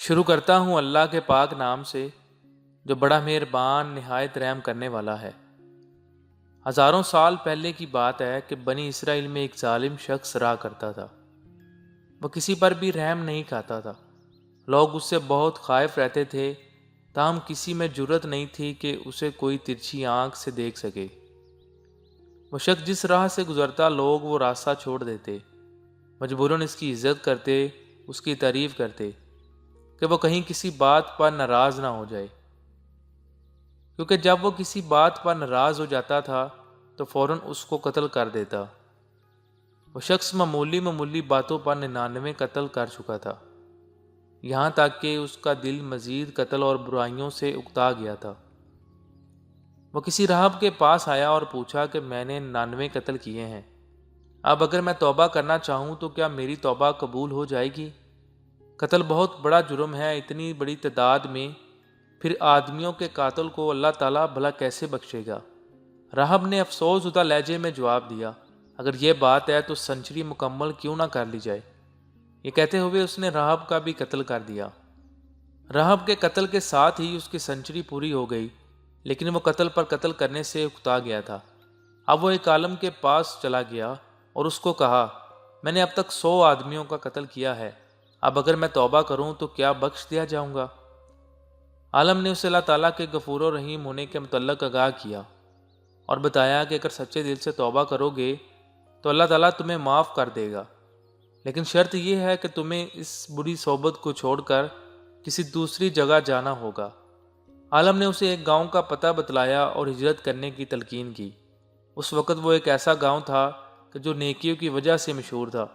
شروع کرتا ہوں اللہ کے پاک نام سے جو بڑا مہربان نہایت رحم کرنے والا ہے۔ ہزاروں سال پہلے کی بات ہے کہ بنی اسرائیل میں ایک ظالم شخص رہا کرتا تھا۔ وہ کسی پر بھی رحم نہیں کھاتا تھا۔ لوگ اس سے بہت خائف رہتے تھے، تاہم کسی میں جرأت نہیں تھی کہ اسے کوئی ترچھی آنکھ سے دیکھ سکے۔ وہ شخص جس راہ سے گزرتا لوگ وہ راستہ چھوڑ دیتے، مجبوراً اس کی عزت کرتے، اس کی تعریف کرتے کہ وہ کہیں کسی بات پر ناراض نہ ہو جائے، کیونکہ جب وہ کسی بات پر ناراض ہو جاتا تھا تو فوراً اس کو قتل کر دیتا۔ وہ شخص معمولی باتوں پر 99 قتل کر چکا تھا، یہاں تک کہ اس کا دل مزید قتل اور برائیوں سے اکتا گیا تھا۔ وہ کسی راہب کے پاس آیا اور پوچھا کہ میں نے 99 قتل کیے ہیں، اب اگر میں توبہ کرنا چاہوں تو کیا میری توبہ قبول ہو جائے گی؟ قتل بہت بڑا جرم ہے، اتنی بڑی تعداد میں، پھر آدمیوں کے قاتل کو اللہ تعالیٰ بھلا کیسے بخشے گا؟ راہب نے افسوس زدہ لہجے میں جواب دیا، اگر یہ بات ہے تو سنچری مکمل کیوں نہ کر لی جائے؟ یہ کہتے ہوئے اس نے راہب کا بھی قتل کر دیا۔ راہب کے قتل کے ساتھ ہی اس کی سنچری پوری ہو گئی، لیکن وہ قتل پر قتل کرنے سے اکتا گیا تھا۔ اب وہ ایک عالم کے پاس چلا گیا اور اس کو کہا، میں نے اب تک 100 آدمیوں کا قتل کیا ہے، اب اگر میں توبہ کروں تو کیا بخش دیا جاؤں گا؟ عالم نے اسے اللہ تعالیٰ کے غفور و رحیم ہونے کے متعلق آگاہ کیا اور بتایا کہ اگر سچے دل سے توبہ کرو گے تو اللہ تعالیٰ تمہیں معاف کر دے گا، لیکن شرط یہ ہے کہ تمہیں اس بری صحبت کو چھوڑ کر کسی دوسری جگہ جانا ہوگا۔ عالم نے اسے ایک گاؤں کا پتہ بتلایا اور ہجرت کرنے کی تلقین کی۔ اس وقت وہ ایک ایسا گاؤں تھا کہ جو نیکیوں کی وجہ سے مشہور تھا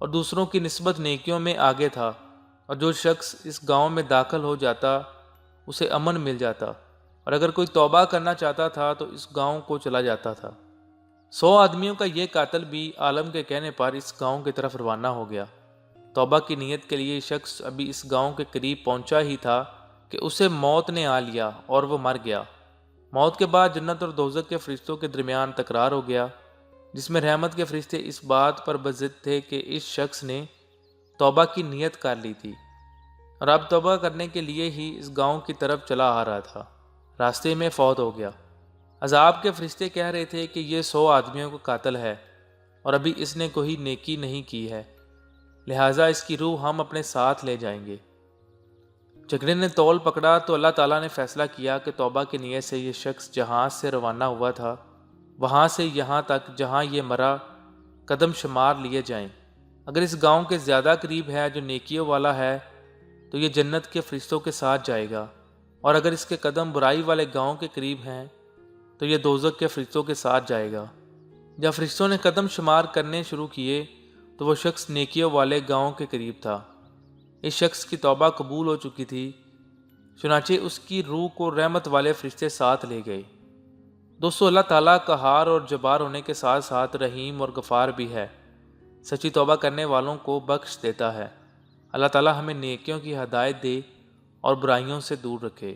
اور دوسروں کی نسبت نیکیوں میں آگے تھا، اور جو شخص اس گاؤں میں داخل ہو جاتا اسے امن مل جاتا، اور اگر کوئی توبہ کرنا چاہتا تھا تو اس گاؤں کو چلا جاتا تھا۔ 100 آدمیوں کا یہ قاتل بھی عالم کے کہنے پر اس گاؤں کی طرف روانہ ہو گیا۔ توبہ کی نیت کے لیے شخص ابھی اس گاؤں کے قریب پہنچا ہی تھا کہ اسے موت نے آ لیا اور وہ مر گیا۔ موت کے بعد جنت اور دوزخ کے فرشتوں کے درمیان تکرار ہو گیا، جس میں رحمت کے فرشتے اس بات پر بضد تھے کہ اس شخص نے توبہ کی نیت کر لی تھی اور اب توبہ کرنے کے لیے ہی اس گاؤں کی طرف چلا آ رہا تھا، راستے میں فوت ہو گیا۔ عذاب کے فرشتے کہہ رہے تھے کہ یہ 100 آدمیوں کا قاتل ہے اور ابھی اس نے کوئی نیکی نہیں کی ہے، لہٰذا اس کی روح ہم اپنے ساتھ لے جائیں گے۔ جھگڑے نے تول پکڑا تو اللہ تعالیٰ نے فیصلہ کیا کہ توبہ کی نیت سے یہ شخص جہاں سے روانہ ہوا تھا وہاں سے یہاں تک جہاں یہ مرا قدم شمار لیے جائیں۔ اگر اس گاؤں کے زیادہ قریب ہے جو نیکیوں والا ہے تو یہ جنت کے فرشتوں کے ساتھ جائے گا، اور اگر اس کے قدم برائی والے گاؤں کے قریب ہیں تو یہ دوزخ کے فرشتوں کے ساتھ جائے گا۔ جب فرشتوں نے قدم شمار کرنے شروع کیے تو وہ شخص نیکیوں والے گاؤں کے قریب تھا۔ اس شخص کی توبہ قبول ہو چکی تھی، چنانچہ اس کی روح کو رحمت والے فرشتے ساتھ لے گئے۔ دوستو، اللہ تعالیٰ قہار اور جبار ہونے کے ساتھ ساتھ رحیم اور غفار بھی ہے، سچی توبہ کرنے والوں کو بخش دیتا ہے۔ اللہ تعالیٰ ہمیں نیکیوں کی ہدایت دے اور برائیوں سے دور رکھے۔